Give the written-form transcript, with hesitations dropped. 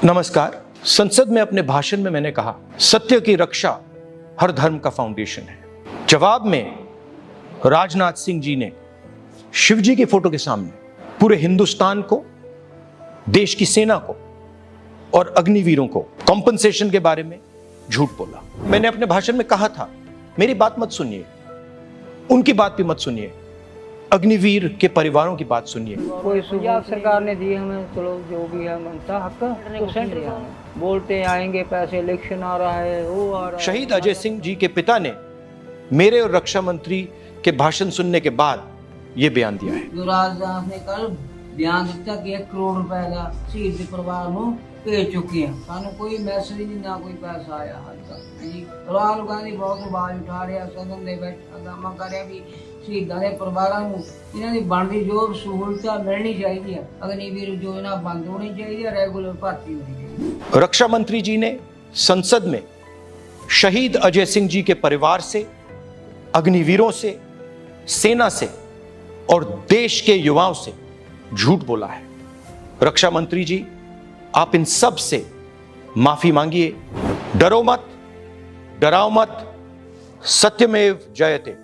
नमस्कार। संसद में अपने भाषण में मैंने कहा सत्य की रक्षा हर धर्म का फाउंडेशन है। जवाब में राजनाथ सिंह जी ने शिव जी की फोटो के सामने पूरे हिंदुस्तान को, देश की सेना को और अग्निवीरों को कॉम्पनसेशन के बारे में झूठ बोला। मैंने अपने भाषण में कहा था मेरी बात मत सुनिए, उनकी बात भी मत सुनिए, अग्निवीर के परिवारों की बात सुनिए। कोई पंजाब सरकार ने दी हमें, चलो जो भी है मनता हक तो सेंड दिया हमें। बोलते आएंगे पैसे, इलेक्शन आ रहा है, वो आ रहा है। शहीद अजय सिंह जी के पिता ने मेरे और रक्षा मंत्री के भाषण सुनने के बाद ये बयान दिया है। जो राजनाथ ने कल बयान दिता कि 1 करोड़ रुपए का शहीद के परिवार को भेज चुके हैं, सानू कोई मैसेज नहीं, ना कोई पैसा आया हाल तक जी। राहुल गांधी बहुत आवाज उठा रहा, सदन दे बैठा दामा कर रहा भी शहीदां दे परिवारां नूं इन्हां दी बनदी जो सहूलतां मिलनी चाहिए, अग्निवीर योजना बंद होनी चाहिए, रेगुलर भर्ती होनी चाहिए। रक्षा मंत्री जी ने संसद में शहीद अजय सिंह जी के परिवार से, अग्निवीरों से, सेना से और देश के युवाओं से झूठ बोला है। रक्षा मंत्री जी, आप इन सब से माफी मांगिए। डरो मत, डराओ मत, सत्यमेव जयते।